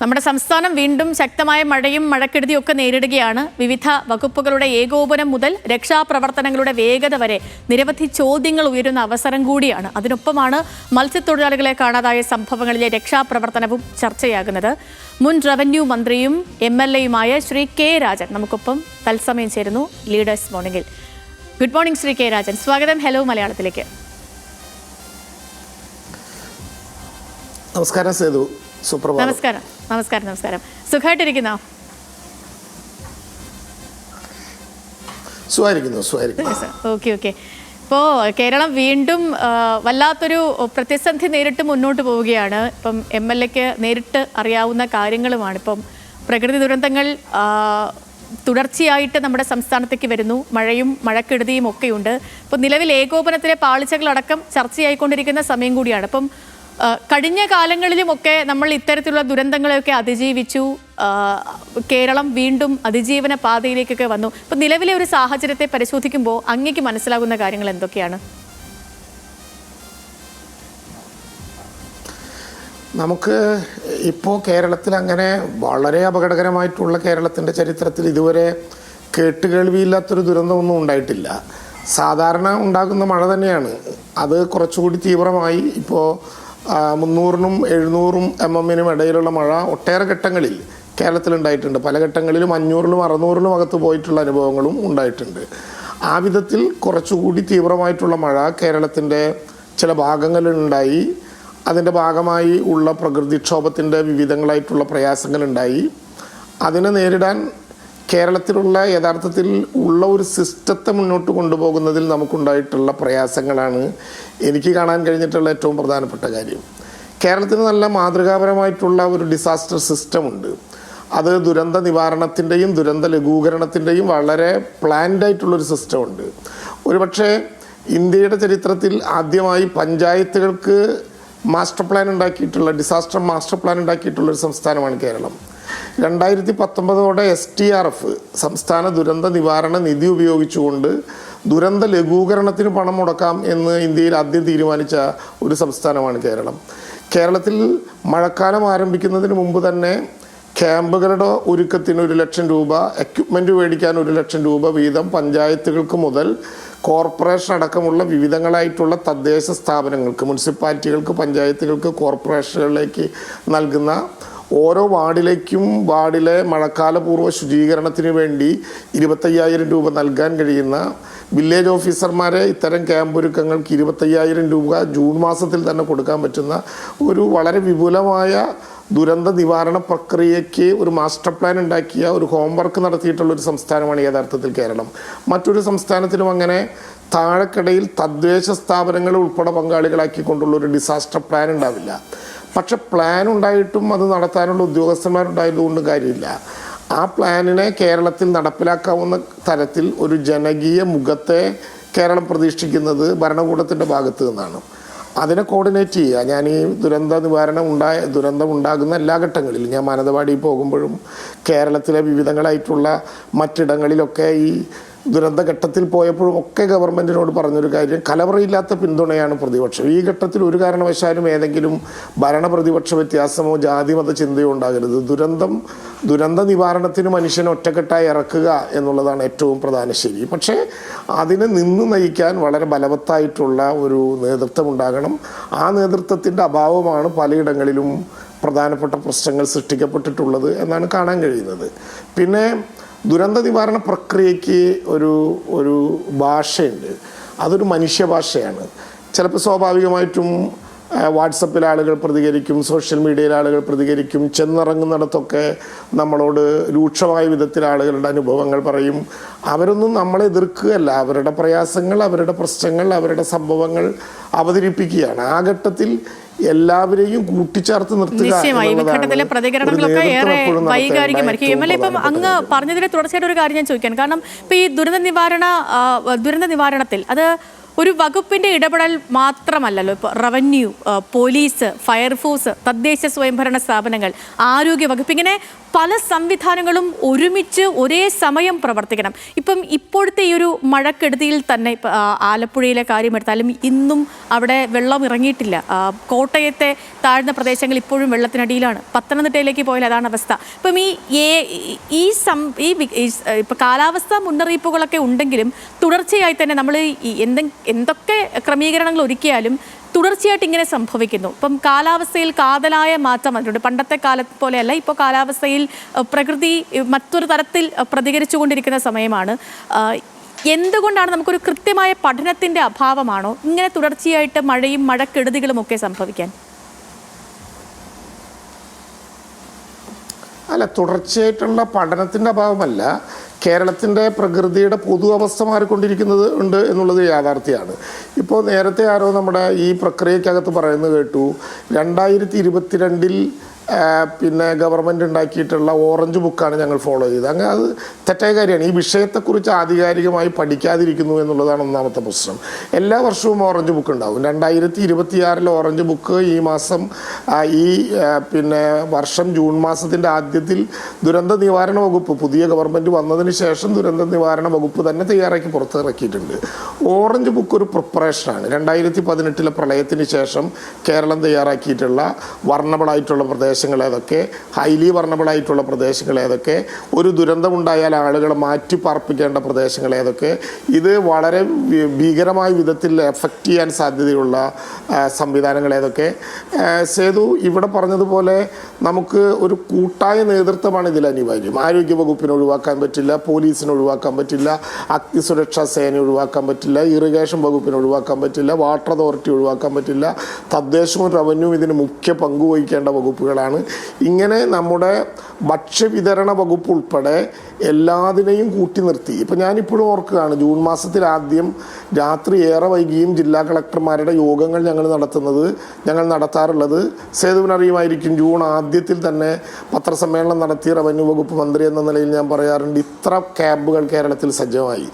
നമ്മുടെ സംസ്ഥാനം വീണ്ടും ശക്തമായ മഴയും മഴക്കെടുതിയൊക്കെ നേരിടുകയാണ്. വിവിധ വകുപ്പുകളുടെ ഏകോപനം മുതൽ രക്ഷാപ്രവർത്തനങ്ങളുടെ വേഗത വരെ നിരവധി ചോദ്യങ്ങൾ ഉയരുന്ന അവസരം കൂടിയാണ്. അതിനൊപ്പമാണ് മത്സ്യത്തൊഴിലാളികളെ കാണാതായ സംഭവങ്ങളിലെ രക്ഷാപ്രവർത്തനവും ചർച്ചയാകുന്നത്. മുൻ റവന്യൂ മന്ത്രിയും MLA-യുമായ ശ്രീ കെ രാജൻ നമുക്കൊപ്പം തത്സമയം ചേരുന്നു ലീഡേഴ്സ് മോർണിംഗിൽ. Good morning Shri K Rajan, സ്വാഗതം ഹലോ മലയാളത്തിലേക്ക്. നമസ്കാരം സേതു. നമസ്കാരം. നമസ്കാരം. നമസ്കാരം. സുഖമായിട്ടിരിക്കുന്നോ? ഓക്കെ. ഇപ്പോൾ കേരളം വീണ്ടും വല്ലാത്തൊരു പ്രതിസന്ധി നേരിട്ട് മുന്നോട്ട് പോവുകയാണ്. ഇപ്പം MLA-ക്ക് നേരിട്ട് അറിയാവുന്ന കാര്യങ്ങളുമാണ്. ഇപ്പം പ്രകൃതി ദുരന്തങ്ങൾ തുടർച്ചയായിട്ട് നമ്മുടെ സംസ്ഥാനത്തേക്ക് വരുന്നു. മഴയും മഴക്കെടുതിയും ഒക്കെയുണ്ട്. ഇപ്പം നിലവിൽ ഏകോപനത്തിലെ പാളിച്ചകളടക്കം ചർച്ചയായിക്കൊണ്ടിരിക്കുന്ന സമയം കൂടിയാണ്. ഇപ്പം കഴിഞ്ഞ കാലങ്ങളിലുമൊക്കെ നമ്മൾ ഇത്തരത്തിലുള്ള ദുരന്തങ്ങളെയൊക്കെ അതിജീവിച്ചു. കേരളം വീണ്ടും അതിജീവന പാതയിലേക്കൊക്കെ വന്നു. ഇപ്പം നിലവിലെ ഒരു സാഹചര്യത്തെ പരിശോധിക്കുമ്പോൾ അങ്ങേക്ക് മനസ്സിലാകുന്ന കാര്യങ്ങൾ എന്തൊക്കെയാണ്? നമുക്ക് ഇപ്പോൾ കേരളത്തിൽ അങ്ങനെ വളരെ അപകടകരമായിട്ടുള്ള കേരളത്തിൻ്റെ ചരിത്രത്തിൽ ഇതുവരെ കേട്ടുകേൾവിയില്ലാത്തൊരു ദുരന്തമൊന്നും ഉണ്ടായിട്ടില്ല. സാധാരണ ഉണ്ടാകുന്ന മഴ തന്നെയാണ്. അത് കുറച്ചുകൂടി തീവ്രമായി ഇപ്പോൾ 300-നും 700-നും mm ഇടയിലുള്ള മഴ ഒട്ടേറെ ഘട്ടങ്ങളിൽ കേരളത്തിലുണ്ടായിട്ടുണ്ട്. പല ഘട്ടങ്ങളിലും 500-ലും 600-ലും അകത്ത് പോയിട്ടുള്ള അനുഭവങ്ങളും ഉണ്ടായിട്ടുണ്ട്. ആ വിധത്തിൽ കുറച്ചുകൂടി തീവ്രമായിട്ടുള്ള മഴ കേരളത്തിൻ്റെ ചില ഭാഗങ്ങളിലുണ്ടായി. അതിൻ്റെ ഭാഗമായി ഉള്ള പ്രകൃതിക്ഷോഭത്തിൻ്റെ വിവിധങ്ങളായിട്ടുള്ള പ്രയാസങ്ങളുണ്ടായി. അതിനെ നേരിടാൻ കേരളത്തിലുള്ള യഥാർത്ഥത്തിൽ ഉള്ള ഒരു സിസ്റ്റത്തെ മുന്നോട്ട് കൊണ്ടുപോകുന്നതിൽ നമുക്കുണ്ടായിട്ടുള്ള പ്രയാസങ്ങളാണ് എനിക്ക് കാണാൻ കഴിഞ്ഞിട്ടുള്ള ഏറ്റവും പ്രധാനപ്പെട്ട കാര്യം. കേരളത്തിന് നല്ല മാതൃകാപരമായിട്ടുള്ള ഒരു ഡിസാസ്റ്റർ സിസ്റ്റമുണ്ട്. അത് ദുരന്ത നിവാരണത്തിൻ്റെയും ദുരന്ത ലഘൂകരണത്തിൻ്റെയും വളരെ പ്ലാൻഡായിട്ടുള്ളൊരു സിസ്റ്റമുണ്ട്. ഒരുപക്ഷെ ഇന്ത്യയുടെ ചരിത്രത്തിൽ ആദ്യമായി പഞ്ചായത്തുകൾക്ക് മാസ്റ്റർ പ്ലാൻ ഉണ്ടാക്കിയിട്ടുള്ള ഡിസാസ്റ്റർ മാസ്റ്റർ പ്ലാൻ ഉണ്ടാക്കിയിട്ടുള്ളൊരു സംസ്ഥാനമാണ് കേരളം. 2019 STRF സംസ്ഥാന ദുരന്ത നിവാരണ നിധി ഉപയോഗിച്ചുകൊണ്ട് ദുരന്ത ലഘൂകരണത്തിന് പണം മുടക്കാം എന്ന് ഇന്ത്യയിൽ ആദ്യം തീരുമാനിച്ച ഒരു സംസ്ഥാനമാണ് കേരളം. കേരളത്തിൽ മഴക്കാലം ആരംഭിക്കുന്നതിന് മുമ്പ് തന്നെ ക്യാമ്പുകളുടെ ഒരുക്കത്തിന് 1 ലക്ഷം രൂപ, എക്യുപ്മെൻറ്റ് മേടിക്കാൻ 1 ലക്ഷം രൂപ വീതം പഞ്ചായത്തുകൾക്ക് മുതൽ കോർപ്പറേഷൻ അടക്കമുള്ള വിവിധങ്ങളായിട്ടുള്ള തദ്ദേശ സ്ഥാപനങ്ങൾക്ക്, മുനിസിപ്പാലിറ്റികൾക്ക്, പഞ്ചായത്തുകൾക്ക്, കോർപ്പറേഷനുകളിലേക്ക് നൽകുന്ന ഓരോ വാർഡിലേക്കും വാർഡിലെ മഴക്കാലപൂർവ്വ ശുചീകരണത്തിന് വേണ്ടി 25,000 രൂപ നൽകാൻ കഴിയുന്ന വില്ലേജ് ഓഫീസർമാരെ ഇത്തരം ക്യാമ്പ് ഒരുക്കങ്ങൾക്ക് 25,000 രൂപ ജൂൺ മാസത്തിൽ തന്നെ കൊടുക്കാൻ പറ്റുന്ന ഒരു വളരെ വിപുലമായ ദുരന്ത നിവാരണ പ്രക്രിയയ്ക്ക് ഒരു മാസ്റ്റർ പ്ലാൻ ഉണ്ടാക്കിയ ഒരു ഹോംവർക്ക് നടത്തിയിട്ടുള്ളൊരു സംസ്ഥാനമാണ് യഥാർത്ഥത്തിൽ കേരളം. മറ്റൊരു സംസ്ഥാനത്തിനും അങ്ങനെ താഴെക്കടയിൽ തദ്ദേശ സ്ഥാപനങ്ങളെ ഉൾപ്പെടെ പങ്കാളികളാക്കിക്കൊണ്ടുള്ളൊരു ഡിസാസ്റ്റർ പ്ലാൻ ഉണ്ടാവില്ല. പക്ഷെ പ്ലാൻ ഉണ്ടായിട്ടും അത് നടത്താനുള്ള ഉദ്യോഗസ്ഥന്മാരുണ്ടായതുകൊണ്ടും കാര്യമില്ല. ആ പ്ലാനിനെ കേരളത്തിൽ നടപ്പിലാക്കാവുന്ന തരത്തിൽ ഒരു ജനകീയ മുഖത്തെ കേരളം പ്രതീക്ഷിക്കുന്നത് ഭരണകൂടത്തിൻ്റെ ഭാഗത്ത് നിന്നാണ്. അതിനെ കോർഡിനേറ്റ് ചെയ്യുക. ഞാൻ ഈ ദുരന്തം ഉണ്ടാകുന്ന എല്ലാ ഘട്ടങ്ങളിലും ഞാൻ മാനന്തവാടി പോകുമ്പോഴും കേരളത്തിലെ വിവിധങ്ങളായിട്ടുള്ള മറ്റിടങ്ങളിലൊക്കെ ഈ ദുരന്തഘട്ടത്തിൽ പോയപ്പോഴും ഒക്കെ ഗവൺമെൻറ്റിനോട് പറഞ്ഞൊരു കാര്യം, കലവറയില്ലാത്ത പിന്തുണയാണ് പ്രതിപക്ഷം. ഈ ഘട്ടത്തിൽ ഒരു കാരണവശാലും ഏതെങ്കിലും ഭരണപ്രതിപക്ഷ വ്യത്യാസമോ ജാതിമത ചിന്തയോ ഉണ്ടാകരുത്. ദുരന്ത നിവാരണത്തിന് മനുഷ്യനെ ഒറ്റക്കെട്ടായി ഇറക്കുക എന്നുള്ളതാണ് ഏറ്റവും പ്രധാന ശരി. പക്ഷേ അതിനെ നിന്ന് നയിക്കാൻ വളരെ ബലവത്തായിട്ടുള്ള ഒരു നേതൃത്വം ഉണ്ടാകണം. ആ നേതൃത്വത്തിൻ്റെ അഭാവമാണ് പലയിടങ്ങളിലും പ്രധാനപ്പെട്ട പ്രശ്നങ്ങൾ സൃഷ്ടിക്കപ്പെട്ടിട്ടുള്ളത് എന്നാണ് കാണാൻ കഴിയുന്നത്. പിന്നെ ദുരന്ത നിവാരണ പ്രക്രിയയ്ക്ക് ഒരു ഭാഷയുണ്ട്. അതൊരു മനുഷ്യഭാഷയാണ്. ചിലപ്പോൾ സ്വാഭാവികമായിട്ടും വാട്സപ്പിൽ ആളുകൾ പ്രതികരിക്കും, സോഷ്യൽ മീഡിയയിൽ ആളുകൾ പ്രതികരിക്കും, ചെന്നിറങ്ങുന്നിടത്തൊക്കെ നമ്മളോട് രൂക്ഷമായ വിധത്തിൽ ആളുകളുടെ അനുഭവങ്ങൾ പറയും. അവരൊന്നും നമ്മളെ എതിർക്കുകയല്ല, അവരുടെ പ്രയാസങ്ങൾ, അവരുടെ പ്രശ്നങ്ങൾ, അവരുടെ സംഭവങ്ങൾ അവതരിപ്പിക്കുകയാണ്. ആ ഘട്ടത്തിൽ എല്ലാവരെയും കൂട്ടിച്ചേർത്ത് നിർത്തുക. പ്രതികരണങ്ങളൊക്കെ ഏറെ വൈകാരികമായിരിക്കും. MLA, ഇപ്പം അങ്ങ് പറഞ്ഞതിനെ തുടർച്ചയായിട്ട് ഒരു കാര്യം ഞാൻ ചോദിക്കാൻ കാരണം, ഇപ്പം ഈ ദുരന്ത നിവാരണത്തിൽ അത് ഒരു വകുപ്പിന്റെ ഇടപെടൽ മാത്രമല്ലല്ലോ, ഇപ്പോൾ റവന്യൂ, പോലീസ്, ഫയർഫോഴ്സ്, തദ്ദേശ സ്വയംഭരണ സ്ഥാപനങ്ങൾ, ആരോഗ്യ വകുപ്പ്, ഇങ്ങനെ പല സംവിധാനങ്ങളും ഒരുമിച്ച് ഒരേ സമയം പ്രവർത്തിക്കണം. ഇപ്പം ഇപ്പോഴത്തെ ഈ ഒരു മഴക്കെടുതിയിൽ തന്നെ ആലപ്പുഴയിലെ കാര്യം എടുത്താലും ഇന്നും അവിടെ വെള്ളം ഇറങ്ങിയിട്ടില്ല. കോട്ടയത്തെ താഴ്ന്ന പ്രദേശങ്ങൾ ഇപ്പോഴും വെള്ളത്തിനടിയിലാണ്. പത്തനംതിട്ടയിലേക്ക് പോയാൽ അതാണ് അവസ്ഥ. ഇപ്പം ഇപ്പം കാലാവസ്ഥാ മുന്നറിയിപ്പുകളൊക്കെ ഉണ്ടെങ്കിലും തുടർച്ചയായി തന്നെ നമ്മൾ എന്തൊക്കെ ക്രമീകരണങ്ങൾ ഒരുക്കിയാലും തുടർച്ചയായിട്ട് ഇങ്ങനെ സംഭവിക്കുന്നു. ഇപ്പം കാലാവസ്ഥയിൽ കാതലായ മാറ്റം വന്നിട്ടുണ്ട്. പണ്ടത്തെ കാലത്ത് പോലെയല്ല, ഇപ്പോൾ കാലാവസ്ഥയിൽ പ്രകൃതി മറ്റൊരു തരത്തിൽ പ്രതികരിച്ചുകൊണ്ടിരിക്കുന്ന സമയമാണ്. എന്തുകൊണ്ടാണ് നമുക്കൊരു കൃത്യമായ പഠനത്തിൻ്റെ അഭാവമാണോ ഇങ്ങനെ തുടർച്ചയായിട്ട് മഴയും മഴക്കെടുതികളും ഒക്കെ സംഭവിക്കാൻ? അല്ല, തുടർച്ചയായിട്ടുള്ള പഠനത്തിൻ്റെ അഭാവമല്ല, കേരളത്തിൻ്റെ പ്രകൃതിയുടെ പൊതു അവസ്ഥ മാറിക്കൊണ്ടിരിക്കുന്നത് ഉണ്ട് എന്നുള്ളത് യാഥാർത്ഥ്യമാണ്. ഇപ്പോൾ നേരത്തെ ആരോ നമ്മുടെ ഈ പ്രക്രിയക്കകത്ത് പറയുന്നത് കേട്ടു, 2022 പിന്നെ ഗവൺമെൻറ് ഉണ്ടാക്കിയിട്ടുള്ള ഓറഞ്ച് ബുക്കാണ് ഞങ്ങൾ ഫോളോ ചെയ്തത്. അങ്ങനെ അത് തെറ്റായ കാര്യമാണ്. ഈ വിഷയത്തെക്കുറിച്ച് ആധികാരികമായി പഠിക്കാതിരിക്കുന്നു എന്നുള്ളതാണ് ഒന്നാമത്തെ പ്രശ്നം. എല്ലാ വർഷവും ഓറഞ്ച് ബുക്ക് ഉണ്ടാവും. 2026 ഓറഞ്ച് ബുക്ക് ഈ മാസം പിന്നെ വർഷം ജൂൺ മാസത്തിൻ്റെ ആദ്യത്തിൽ ദുരന്ത നിവാരണ വകുപ്പ്, പുതിയ ഗവൺമെൻറ് വന്നതിന് ശേഷം ദുരന്ത നിവാരണ വകുപ്പ് തന്നെ തയ്യാറാക്കി പുറത്തിറക്കിയിട്ടുണ്ട്. ഓറഞ്ച് ബുക്ക് ഒരു പ്രിപ്പറേഷനാണ്. 2018 പ്രളയത്തിന് ശേഷം കേരളം തയ്യാറാക്കിയിട്ടുള്ള വർണ്ണബിളായിട്ടുള്ള പ്രദേശങ്ങൾ ഏതൊക്കെ, ഹൈലി വർണ്ണബിളായിട്ടുള്ള പ്രദേശങ്ങൾ ഏതൊക്കെ, ഒരു ദുരന്തമുണ്ടായാൽ ആളുകളെ മാറ്റി പാർപ്പിക്കേണ്ട പ്രദേശങ്ങൾ ഏതൊക്കെ, ഇത് വളരെ ഭീകരമായ വിധത്തിൽ എഫക്റ്റ് ചെയ്യാൻ സാധ്യതയുള്ള സംവിധാനങ്ങൾ ഏതൊക്കെ. സേതു ഇവിടെ പറഞ്ഞതുപോലെ നമുക്ക് ഒരു കൂട്ടായ നേതൃത്വമാണ് ഇതിൽ അനിവാര്യം. ആരോഗ്യ വകുപ്പിനെ ഒഴിവാക്കാൻ പറ്റില്ല, പോലീസിനെ ഒഴിവാക്കാൻ പറ്റില്ല, അഗ്നിസുരക്ഷാ സേന ഒഴിവാക്കാൻ പറ്റില്ല, ഇറിഗേഷൻ വകുപ്പിനെ ഒഴിവാക്കാൻ പറ്റില്ല, വാട്ടർ അതോറിറ്റി ഒഴിവാക്കാൻ പറ്റില്ല. തദ്ദേശവും റവന്യൂവും ഇതിന് മുഖ്യ പങ്ക് വഹിക്കേണ്ട വകുപ്പുകളാണ്. ഇങ്ങനെ നമ്മുടെ ഭക്ഷ്യവിതരണ വകുപ്പ് ഉൾപ്പെടെ എല്ലാത്തിനെയും കൂട്ടി നിർത്തി. ഇപ്പം ഞാനിപ്പോഴും ഓർക്കുകയാണ്, ജൂൺ മാസത്തിൽ ആദ്യം രാത്രി ഏറെ വൈകിയും ജില്ലാ കളക്ടർമാരുടെ യോഗങ്ങൾ ഞങ്ങൾ നടത്താറുള്ളത് സേതുവിനറിയുമായിരിക്കും. ജൂൺ ആദ്യത്തിൽ തന്നെ പത്രസമ്മേളനം നടത്തിയ റവന്യൂ വകുപ്പ് മന്ത്രി എന്ന നിലയിൽ ഞാൻ പറയാറുണ്ട്, ഇത്ര ക്യാമ്പുകൾ കേരളത്തിൽ സജ്ജമായി.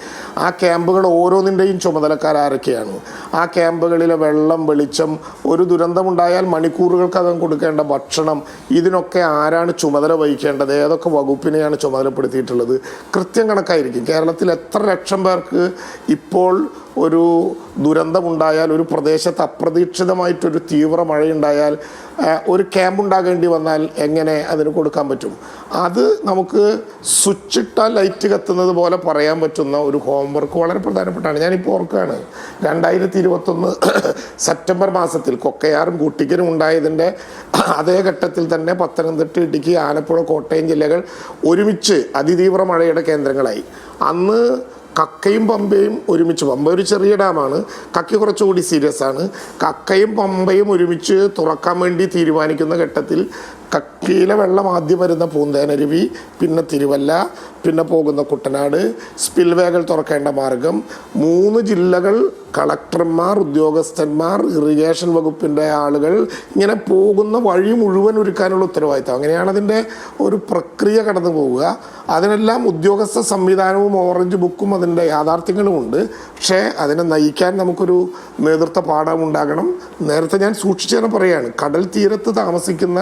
ആ ക്യാമ്പുകൾ ഓരോന്നിൻ്റെയും ചുമതലക്കാരൊക്കെയാണ്. ആ ക്യാമ്പുകളിലെ വെള്ളം, വെളിച്ചം, ഒരു ദുരന്തമുണ്ടായാൽ മണിക്കൂറുകൾക്കകം കൊടുക്കേണ്ട ഭക്ഷണം, ഇതിനൊക്കെ ആരാണ് ചുമതല വഹിക്കേണ്ടത്, ഏതൊക്കെ വകുപ്പിനെയാണ് ചുമതലപ്പെടുത്തിയിട്ടുള്ളത്, കൃത്യം കണക്കായിരിക്കും. കേരളത്തിൽ എത്ര ലക്ഷം പേർക്ക് ഇപ്പോൾ ഒരു ദുരന്തമുണ്ടായാൽ, ഒരു പ്രദേശത്ത് അപ്രതീക്ഷിതമായിട്ടൊരു തീവ്ര മഴയുണ്ടായാൽ ഒരു ക്യാമ്പ് ഉണ്ടാകേണ്ടി വന്നാൽ എങ്ങനെ അതിന് കൊടുക്കാൻ പറ്റും? അത് നമുക്ക് സ്വിച്ചിട്ടാൽ ലൈറ്റ് കത്തുന്നത് പോലെ പറയാൻ പറ്റുന്ന ഒരു ഹോംവർക്ക് വളരെ പ്രധാനപ്പെട്ടാണ്. ഞാനിപ്പോൾ ഓർക്കുകയാണ്, 2021 സെപ്റ്റംബർ മാസത്തിൽ കൊക്കയാറും കുട്ടിക്കനും ഉണ്ടായതിൻ്റെ അതേ ഘട്ടത്തിൽ തന്നെ പത്തനംതിട്ട, ഇടുക്കി, ആലപ്പുഴ, കോട്ടയം ജില്ലകൾ ഒരുമിച്ച് അതിതീവ്ര മഴയുടെ കേന്ദ്രങ്ങളായി. അന്ന് കക്കയും പമ്പയും ഒരുമിച്ച്, പമ്പ ഒരു ചെറിയ ഡാമാണ്, കക്ക കുറച്ചുകൂടി സീരിയസ് ആണ്. കക്കയും പമ്പയും ഒരുമിച്ച് തുറക്കാൻ വേണ്ടി തീരുമാനിക്കുന്ന ഘട്ടത്തിൽ കക്കയിലെ വെള്ളം ആദ്യം വരുന്ന പൂന്തേനരുവി, പിന്നെ തിരുവല്ല, പിന്നെ പോകുന്ന കുട്ടനാട്, സ്പിൽവേകൾ തുറക്കേണ്ട മാർഗം, 3 ജില്ലകൾ, കളക്ടർമാർ, ഉദ്യോഗസ്ഥന്മാർ, ഇറിഗേഷൻ വകുപ്പിൻ്റെ ആളുകൾ, ഇങ്ങനെ പോകുന്ന വഴി മുഴുവൻ ഒരുക്കാനുള്ള ഉത്തരവാദിത്തം. അങ്ങനെയാണ് അതിൻ്റെ ഒരു പ്രക്രിയ കടന്നു പോവുക. അതിനെല്ലാം ഉദ്യോഗസ്ഥ സംവിധാനവും ഓറഞ്ച് ബുക്കും അതിൻ്റെ യാഥാർത്ഥ്യങ്ങളുമുണ്ട്. പക്ഷേ അതിനെ നയിക്കാൻ നമുക്കൊരു നേതൃത്വ പാഠം ഉണ്ടാകണം. നേരത്തെ ഞാൻ സൂക്ഷിച്ചതിനെ പറയുകയാണ്, കടൽ തീരത്ത് താമസിക്കുന്ന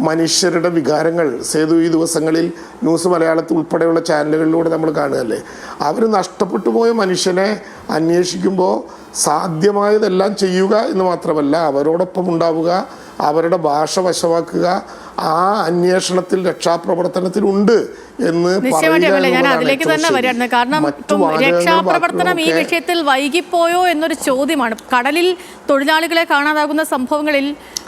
മനുഷ്യരുടെ വികാരങ്ങൾ സേതു ഈ ദിവസങ്ങളിൽ ന്യൂസ് മലയാളത്തിൽ ഉൾപ്പെടെയുള്ള ചാനലുകളിലൂടെ നമ്മൾ കാണുകയല്ലേ. അവർ നഷ്ടപ്പെട്ടു പോയ മനുഷ്യനെ അന്വേഷിക്കുമ്പോൾ സാധ്യമായതെല്ലാം ചെയ്യുക എന്ന് മാത്രമല്ല, അവരോടൊപ്പം ഉണ്ടാവുക, അവരുടെ ഭാഷ വശമാക്കുക, ആ അന്വേഷണത്തിൽ രക്ഷാപ്രവർത്തനത്തിലുണ്ട് എന്ന് ഞാൻ അതിലേക്ക് തന്നെ വരികയാണ്. കാരണം രക്ഷാപ്രവർത്തനം ഈ വിഷയത്തിൽ വൈകിപ്പോയോ എന്നൊരു ചോദ്യമാണ്. കടലിൽ തൊഴിലാളികളെ കാണാതാകുന്ന സംഭവങ്ങളിൽ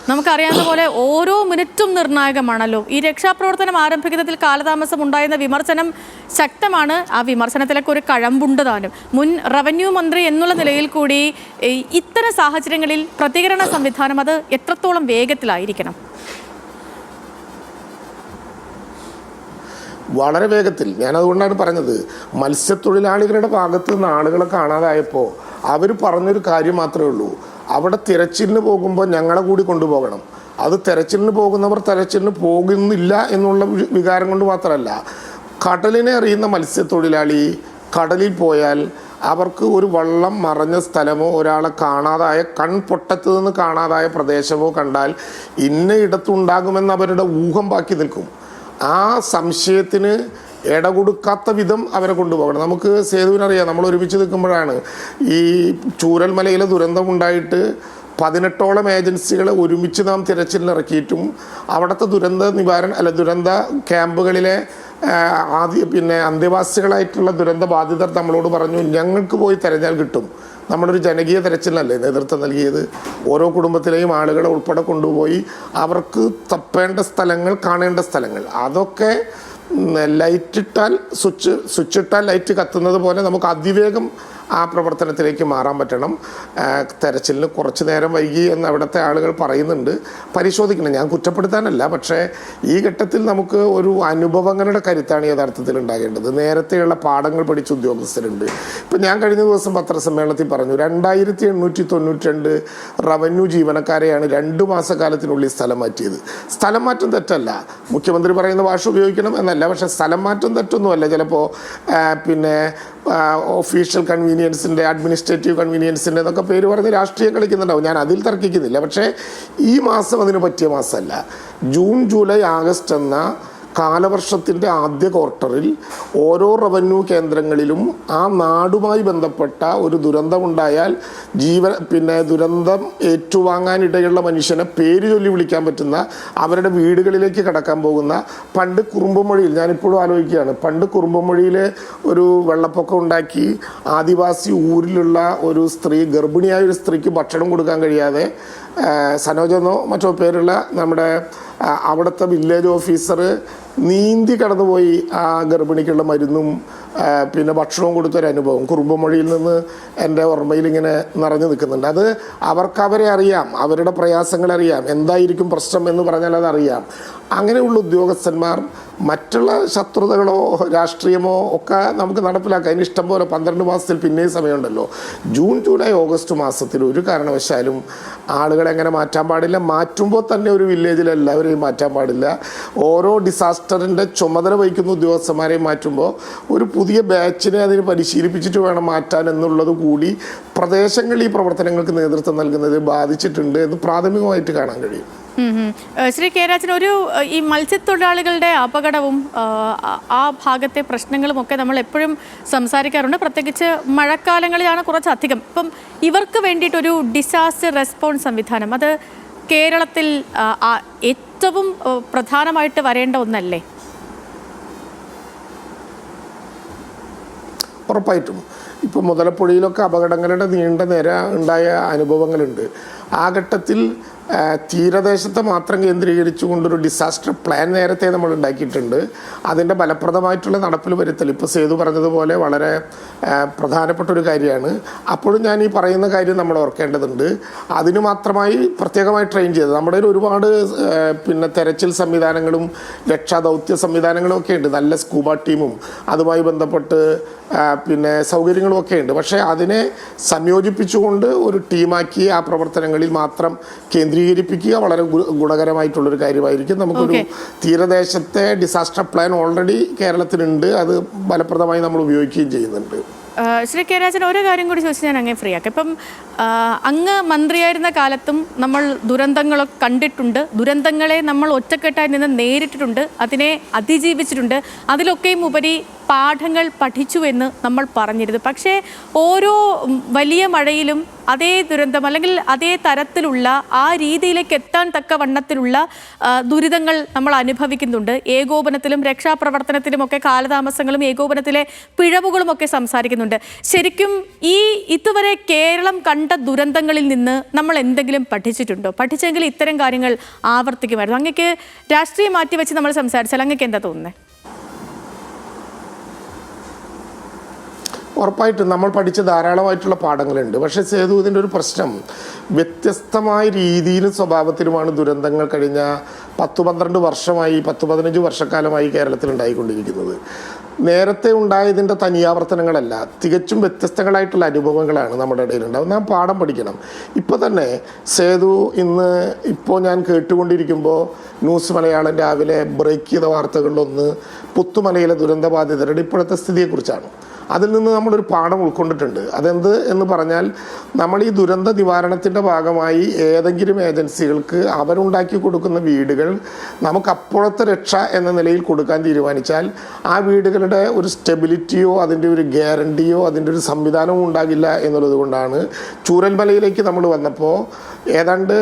നമുക്കറിയാവുന്ന പോലെ ഓരോ മിനിറ്റും നിർണായകമാണല്ലോ. ഈ രക്ഷാപ്രവർത്തനം ആരംഭിക്കുന്നതിൽ കാലതാമസം ഉണ്ടായെന്ന വിമർശനം ശക്തമാണ്. ആ വിമർശനത്തിലൊക്കെ ഒരു കഴമ്പുണ്ട് താനും. മുൻ റവന്യൂ മന്ത്രി എന്നുള്ള നിലയിൽ കൂടി ഇത്തരം സാഹചര്യങ്ങളിൽ പ്രതികരണ സംവിധാനം അത് എത്രത്തോളം വേഗത്തിലായിരിക്കണം? വളരെ വേഗത്തിൽ. ഞാനതുകൊണ്ടാണ് പറഞ്ഞത്, മത്സ്യത്തൊഴിലാളികളുടെ ഭാഗത്ത് നിന്ന് ആളുകളെ കാണാതായപ്പോൾ അവർ പറഞ്ഞൊരു കാര്യം മാത്രമേ ഉള്ളൂ, അവിടെ തിരച്ചിലിന് പോകുമ്പോൾ ഞങ്ങളെ കൂടി കൊണ്ടുപോകണം. അത് തിരച്ചിലിന് പോകുന്നവർ തിരച്ചിലിന് പോകുന്നില്ല എന്നുള്ള വികാരം കൊണ്ട് മാത്രമല്ല, കടലിനെ അറിയുന്ന മത്സ്യത്തൊഴിലാളി കടലിൽ പോയാൽ അവർക്ക് ഒരു വള്ളം മറഞ്ഞ സ്ഥലമോ ഒരാളെ കാണാതായ കൺപൊട്ടത്ത് നിന്ന് കാണാതായ പ്രദേശമോ കണ്ടാൽ ഇന്ന ഇടത്തുണ്ടാകുമെന്ന് അവരുടെ ഊഹം ബാക്കി നിൽക്കും. ആ സംശയത്തിന് ഇട കൊടുക്കാത്ത വിധം അവരെ കൊണ്ടുപോകണം. നമുക്ക് സേതുവിനറിയാം, നമ്മൾ ഒരുമിച്ച് നിൽക്കുമ്പോഴാണ് ഈ ചൂരൽമലയിലെ ദുരന്തമുണ്ടായിട്ട് 18ഓളം ഏജൻസികളെ ഒരുമിച്ച് നാം തിരച്ചിലിറക്കിയിട്ടും അവിടുത്തെ ദുരന്ത ക്യാമ്പുകളിലെ അന്തേവാസികളായിട്ടുള്ള ദുരന്ത ബാധിതർ നമ്മളോട് പറഞ്ഞു, ഞങ്ങൾക്ക് പോയി തിരഞ്ഞാൽ കിട്ടും. നമ്മളൊരു ജനകീയ തെരച്ചിലല്ലേ നേതൃത്വം നൽകിയത്. ഓരോ കുടുംബത്തിലെയും ആളുകളെ ഉൾപ്പെടെ കൊണ്ടുപോയി അവർക്ക് തപ്പേണ്ട സ്ഥലങ്ങൾ, കാണേണ്ട സ്ഥലങ്ങൾ, അതൊക്കെ ലൈറ്റിട്ടാൽ സ്വിച്ചിട്ടാൽ ലൈറ്റ് കത്തുന്നത് പോലെ നമുക്ക് അതിവേഗം ആ പ്രവർത്തനത്തിലേക്ക് മാറാൻ പറ്റണം. തെരച്ചിലിന് കുറച്ച് നേരം വൈകി എന്ന് അവിടുത്തെ ആളുകൾ പറയുന്നുണ്ട്. പരിശോധിക്കണം, ഞാൻ കുറ്റപ്പെടുത്താനല്ല. പക്ഷേ ഈ ഘട്ടത്തിൽ നമുക്ക് ഒരു അനുഭവങ്ങളുടെ കരുത്താണ് യഥാർത്ഥത്തിൽ ഉണ്ടാകേണ്ടത്. നേരത്തെയുള്ള പാഠങ്ങൾ പഠിച്ച ഉദ്യോഗസ്ഥരുണ്ട്. ഇപ്പം ഞാൻ കഴിഞ്ഞ ദിവസം പത്രസമ്മേളനത്തിൽ പറഞ്ഞു, 2892 റവന്യൂ ജീവനക്കാരെയാണ് 2 മാസക്കാലത്തിനുള്ളിൽ സ്ഥലം മാറ്റിയത്. സ്ഥലം മാറ്റം തെറ്റല്ല, മുഖ്യമന്ത്രി പറയുന്ന ഭാഷ ഉപയോഗിക്കണം എന്നല്ല. പക്ഷേ സ്ഥലം മാറ്റം തെറ്റൊന്നുമല്ല. ചിലപ്പോൾ ഒഫീഷ്യൽ കൺവീനിയൻസിൻ്റെ, അഡ്മിനിസ്ട്രേറ്റീവ് കൺവീനിയൻസിൻ്റെ എന്നൊക്കെ പേര് പറഞ്ഞ് രാഷ്ട്രീയം കളിക്കുന്നുണ്ടാവും. ഞാൻ അതിൽ തർക്കിക്കുന്നില്ല. പക്ഷേ ഈ മാസം അതിന് പറ്റിയ മാസമല്ല. ജൂൺ, ജൂലൈ, ആഗസ്റ്റ് എന്ന കാലവർഷത്തിൻ്റെ ആദ്യ ക്വാർട്ടറിൽ ഓരോ റവന്യൂ കേന്ദ്രങ്ങളിലും ആ നാടുമായി ബന്ധപ്പെട്ട ഒരു ദുരന്തമുണ്ടായാൽ ദുരന്തം ഏറ്റുവാങ്ങാനിടയുള്ള മനുഷ്യനെ പേര് ചൊല്ലി വിളിക്കാൻ പറ്റുന്ന, അവരുടെ വീടുകളിലേക്ക് കടക്കാൻ പോകുന്ന, പണ്ട് കുറുമ്പുമൊഴിയിൽ, ഞാനിപ്പോഴും ആലോചിക്കുകയാണ്, പണ്ട് കുറുമ്പുമൊഴിയിൽ ഒരു വെള്ളപ്പൊക്കം ഉണ്ടാക്കി ആദിവാസി ഊരിലുള്ള ഒരു സ്ത്രീ, ഗർഭിണിയായ ഒരു സ്ത്രീക്ക് ഭക്ഷണം കൊടുക്കാൻ കഴിയാതെ സനോജെന്നോ മറ്റോ പേരുള്ള നമ്മുടെ അവിടുത്തെ വില്ലേജ് ഓഫീസർ നീന്തി കടന്നുപോയി ആ ഗർഭിണിക്കുള്ള മരുന്നും ഭക്ഷണവും കൊടുത്തൊരനുഭവം കുറുമ്പുമൊഴിയിൽ നിന്ന് എൻ്റെ ഓർമ്മയിൽ ഇങ്ങനെ നിറഞ്ഞു നിൽക്കുന്നുണ്ട്. അത് അവരെ അറിയാം, അവരുടെ പ്രയാസങ്ങളറിയാം, എന്തായിരിക്കും പ്രശ്നം എന്ന് പറഞ്ഞാൽ അതറിയാം. അങ്ങനെയുള്ള ഉദ്യോഗസ്ഥന്മാർ മറ്റുള്ള ശത്രുതകളോ രാഷ്ട്രീയമോ ഒക്കെ നമുക്ക് നടപ്പിലാക്കാം. അതിന് ഇഷ്ടം പോലെ 12 മാസത്തിൽ പിന്നെയും സമയമുണ്ടല്ലോ. ജൂൺ, ജൂലൈ, ഓഗസ്റ്റ് മാസത്തിൽ ഒരു കാരണവശാലും ആളുകളെ എങ്ങനെ മാറ്റാൻ പാടില്ല. മാറ്റുമ്പോൾ തന്നെ ഒരു വില്ലേജിൽ എല്ലാവരെയും മാറ്റാൻ പാടില്ല. ഓരോ ഡിസാസ്റ്ററിൻ്റെ ചുമതല വഹിക്കുന്ന ഉദ്യോഗസ്ഥന്മാരെയും മാറ്റുമ്പോൾ ഒരു പുതിയ ബാച്ചിനെ അതിന് പരിശീലിപ്പിച്ചിട്ട് വേണം മാറ്റാൻ എന്നുള്ളത് കൂടി പ്രദേശങ്ങളിൽ ഈ പ്രവർത്തനങ്ങൾക്ക് നേതൃത്വം നൽകുന്നത് ബാധിച്ചിട്ടുണ്ട് എന്ന് പ്രാഥമികമായിട്ട് കാണാൻ കഴിയും. ശ്രീ കെ രാജൻ, ഈ മത്സ്യത്തൊഴിലാളികളുടെ അപകടവും ആ ഭാഗത്തെ പ്രശ്നങ്ങളും ഒക്കെ നമ്മൾ എപ്പോഴും സംസാരിക്കാറുണ്ട്. പ്രത്യേകിച്ച് മഴക്കാലങ്ങളിലാണ് കുറച്ചധികം. ഇപ്പം ഇവർക്ക് വേണ്ടിയിട്ടൊരു ഡിസാസ്റ്റർ റെസ്പോൺസ് സംവിധാനം, അത് കേരളത്തിൽ ഏറ്റവും പ്രധാനമായിട്ട് വരേണ്ട ഒന്നല്ലേ? ഉറപ്പായിട്ടും. ഇപ്പോൾ മുതലപ്പുഴയിലൊക്കെ അപകടങ്ങളുടെ നീണ്ട നിര ഉണ്ടായ അനുഭവങ്ങളുണ്ട്. ആ ഘട്ടത്തിൽ തീരദേശത്തെ മാത്രം കേന്ദ്രീകരിച്ചുകൊണ്ടൊരു ഡിസാസ്റ്റർ പ്ലാൻ നേരത്തെ നമ്മൾ ഉണ്ടാക്കിയിട്ടുണ്ട്. അതിൻ്റെ ഫലപ്രദമായിട്ടുള്ള നടപ്പിൽ വരുത്തൽ ഇപ്പോൾ സേതു പറഞ്ഞതുപോലെ വളരെ പ്രധാനപ്പെട്ട ഒരു കാര്യമാണ്. അപ്പോഴും ഞാൻ ഈ പറയുന്ന കാര്യം നമ്മൾ ഓർക്കേണ്ടതുണ്ട്. അതിന് മാത്രമായി പ്രത്യേകമായി ട്രെയിൻ ചെയ്തത് നമ്മുടെ ഒരുപാട് തെരച്ചിൽ സംവിധാനങ്ങളും രക്ഷാദൗത്യ സംവിധാനങ്ങളും ഒക്കെ ഉണ്ട്. നല്ല സ്കൂബ ടീമും അതുമായി ബന്ധപ്പെട്ട് സൗകര്യങ്ങളും ഒക്കെ ഉണ്ട്. പക്ഷേ അതിനെ സംയോജിപ്പിച്ചുകൊണ്ട് ഒരു ടീമാക്കി ആ പ്രവർത്തനങ്ങളിൽ മാത്രം കേന്ദ്രീകരിപ്പിക്കുക വളരെ ഗുണകരമായിട്ടുള്ളൊരു കാര്യമായിരിക്കും. നമുക്കൊരു തീരദേശത്തെ ഡിസാസ്റ്റർ പ്ലാൻ ഓൾറെഡി കേരളത്തിലുണ്ട്. അത് ഫലപ്രദമായി നമ്മൾ ഉപയോഗിക്കുകയും ചെയ്യുന്നുണ്ട്. ശ്രീ കെ രാജൻ, ഒരു കാര്യം കൂടി ചോദിച്ചാൽ ഞാൻ അങ്ങേ ഫ്രീ ആക്കാം. ഇപ്പം അങ്ങ് മന്ത്രിയായിരുന്ന കാലത്തും നമ്മൾ ദുരന്തങ്ങളൊക്കെ കണ്ടിട്ടുണ്ട്. ദുരന്തങ്ങളെ നമ്മൾ ഒറ്റക്കെട്ടായി നിന്ന് നേരിട്ടിട്ടുണ്ട്, അതിനെ അതിജീവിച്ചിട്ടുണ്ട്. അതിലൊക്കെയും ഉപരി പാഠങ്ങൾ പഠിച്ചു എന്ന് നമ്മൾ പറഞ്ഞിരുന്നു. പക്ഷേ ഓരോ വലിയ മഴയിലും അതേ ദുരന്തം അല്ലെങ്കിൽ അതേ തരത്തിലുള്ള ആ രീതിയിലേക്ക് എത്താൻ തക്ക വണ്ണത്തിലുള്ള ദുരിതങ്ങൾ നമ്മൾ അനുഭവിക്കുന്നുണ്ട്. ഏകോപനത്തിലും രക്ഷാപ്രവർത്തനത്തിലുമൊക്കെ കാലതാമസങ്ങളും ഏകോപനത്തിലെ പിഴവുകളുമൊക്കെ സംസാരിക്കുന്നുണ്ട്. ശരിക്കും ഇതുവരെ കേരളം കണ്ട ദുരന്തങ്ങളിൽ നിന്ന് നമ്മൾ എന്തെങ്കിലും പഠിച്ചിട്ടുണ്ടോ? പഠിച്ചെങ്കിൽ ഇത്തരം കാര്യങ്ങൾ ആവർത്തിക്കുമായിരുന്നു. അങ്ങക്ക് രാഷ്ട്രീയം മാറ്റിവെച്ച് നമ്മൾ സംസാരിച്ചാൽ അങ്ങക്ക് എന്താ തോന്നുന്നത്? ഉറപ്പായിട്ടും നമ്മൾ പഠിച്ച ധാരാളമായിട്ടുള്ള പാഠങ്ങളുണ്ട്. പക്ഷേ സേതു, ഇതിൻ്റെ ഒരു പ്രശ്നം വ്യത്യസ്തമായ രീതിയിലും സ്വഭാവത്തിലുമാണ് ദുരന്തങ്ങൾ കഴിഞ്ഞ 10-12 വർഷമായി 10-15 വർഷക്കാലമായി കേരളത്തിൽ ഉണ്ടായിക്കൊണ്ടിരിക്കുന്നത്. നേരത്തെ ഉണ്ടായതിൻ്റെ തനിയാവർത്തനങ്ങളല്ല, തികച്ചും വ്യത്യസ്തങ്ങളായിട്ടുള്ള അനുഭവങ്ങളാണ് നമ്മുടെ ഇടയിലുണ്ടാവും. നാം പാഠം പഠിക്കണം. ഇപ്പോൾ തന്നെ സേതു ഇപ്പോൾ ഞാൻ കേട്ടുകൊണ്ടിരിക്കുമ്പോൾ ന്യൂസ് മലയാളം രാവിലെ ബ്രേക്ക് ചെയ്ത വാർത്തകളിലൊന്ന് പുത്തുമലയിലെ ദുരന്തബാധിതരുടെ ഇപ്പോഴത്തെ സ്ഥിതിയെക്കുറിച്ചാണ്. അതിൽ നിന്ന് നമ്മളൊരു പാഠം ഉൾക്കൊണ്ടിട്ടുണ്ട്. അതെന്ത് എന്ന് പറഞ്ഞാൽ, നമ്മൾ ഈ ദുരന്ത നിവാരണത്തിൻ്റെ ഭാഗമായി ഏതെങ്കിലും ഏജൻസികൾക്ക് അവരുണ്ടാക്കി കൊടുക്കുന്ന വീടുകൾ നമുക്ക് അപ്പോഴത്തെ രക്ഷ എന്ന നിലയിൽ കൊടുക്കാൻ തീരുമാനിച്ചാൽ ആ വീടുകളുടെ ഒരു സ്റ്റെബിലിറ്റിയോ അതിൻ്റെ ഒരു ഗ്യാരണ്ടിയോ അതിൻ്റെ ഒരു സംവിധാനവും ഉണ്ടാകില്ല എന്നുള്ളത് കൊണ്ടാണ് ചൂരൽമലയിലേക്ക് നമ്മൾ വന്നപ്പോൾ ഏതാണ്ട്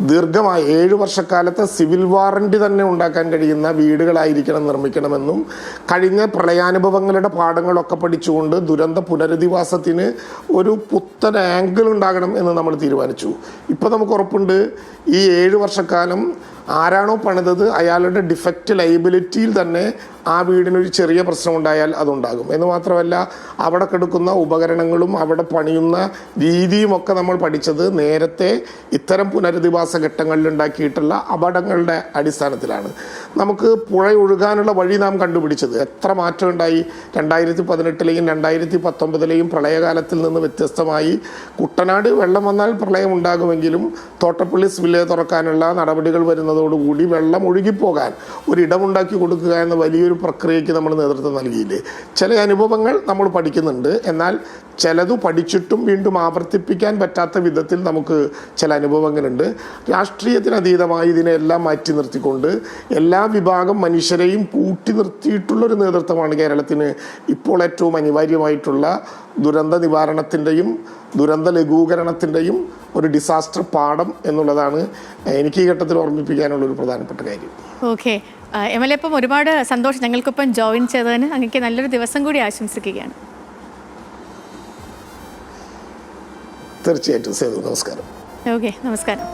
ദീർഘമായി 7 വർഷക്കാലത്തെ സിവിൽ വാറണ്ടി തന്നെ ഉണ്ടാക്കാൻ കഴിയുന്ന വീടുകളായിരിക്കണം നിർമ്മിക്കണമെന്നും കഴിഞ്ഞ പ്രളയാനുഭവങ്ങളുടെ പാഠങ്ങളൊക്കെ പഠിച്ചുകൊണ്ട് ദുരന്ത പുനരധിവാസത്തിന് ഒരു പുത്തൻ ആംഗിൾ ഉണ്ടാകണം എന്ന് നമ്മൾ തീരുമാനിച്ചു. ഇപ്പോൾ നമുക്ക് ഉറപ്പുണ്ട് ഈ 7 വർഷക്കാലം ആരാണോ പണിതത് അയാളുടെ ഡിഫക്റ്റ് ലൈബിലിറ്റിയിൽ തന്നെ ആ വീടിനൊരു ചെറിയ പ്രശ്നമുണ്ടായാൽ അതുണ്ടാകും എന്ന് മാത്രമല്ല, അവിടെ കിടക്കുന്ന ഉപകരണങ്ങളും അവിടെ പണിയുന്ന രീതിയുമൊക്കെ നമ്മൾ പഠിച്ചത് നേരത്തെ ഇത്തരം പുനരധിവാസ ഘട്ടങ്ങളിൽ ഉണ്ടാക്കിയിട്ടുള്ള അപകടങ്ങളുടെ അടിസ്ഥാനത്തിലാണ്. നമുക്ക് പുഴ ഒഴുകാനുള്ള വഴി നാം കണ്ടുപിടിച്ചത് എത്ര മാറ്റമുണ്ടായി. 2018-ലെയും 2019-ലെയും പ്രളയകാലത്തിൽ നിന്ന് വ്യത്യസ്തമായി കുട്ടനാട് വെള്ളം വന്നാൽ പ്രളയം ഉണ്ടാകുമെങ്കിലും തോട്ടപ്പള്ളി സ്വില്ല് തുറക്കാനുള്ള നടപടികൾ വരുന്നതോടുകൂടി വെള്ളം ഒഴുകിപ്പോകാൻ ഒരിടമുണ്ടാക്കി കൊടുക്കുക എന്ന വലിയൊരു പ്രക്രിയയ്ക്ക് നമ്മൾ നേതൃത്വം നൽകിയില്ലേ. ചില അനുഭവങ്ങൾ നമ്മൾ പഠിക്കുന്നുണ്ട്, എന്നാൽ ചിലത് പഠിച്ചിട്ടും വീണ്ടും ആവർത്തിപ്പിക്കാൻ പറ്റാത്ത വിധത്തിൽ നമുക്ക് ചില അനുഭവങ്ങളുണ്ട്. രാഷ്ട്രീയത്തിനതീതമായി ഇതിനെല്ലാം മാറ്റി നിർത്തിക്കൊണ്ട് എല്ലാ വിഭാഗം മനുഷ്യരെയും കൂട്ടി നിർത്തിയിട്ടുള്ളൊരു നേതൃത്വമാണ് കേരളത്തിന് ഇപ്പോൾ ഏറ്റവും അനിവാര്യമായിട്ടുള്ള ദുരന്ത നിവാരണത്തിൻ്റെയും ദുരന്ത ലഘൂകരണത്തിൻ്റെയും ഒരു ഡിസാസ്റ്റർ പാഠം എന്നുള്ളതാണ് എനിക്ക് ഈ ഘട്ടത്തിൽ ഓർമ്മിപ്പിക്കാനുള്ളൊരു പ്രധാനപ്പെട്ട കാര്യം. ഓക്കെ, MLA ഇപ്പം ഒരുപാട് സന്തോഷം ഞങ്ങൾക്കൊപ്പം ജോയിൻ ചെയ്തതിന്. അങ്ങേക്ക് നല്ലൊരു ദിവസം കൂടി ആശംസിക്കുകയാണ്. തീർച്ചയായിട്ടും സേതു, നമസ്കാരം. ഓക്കെ, നമസ്കാരം.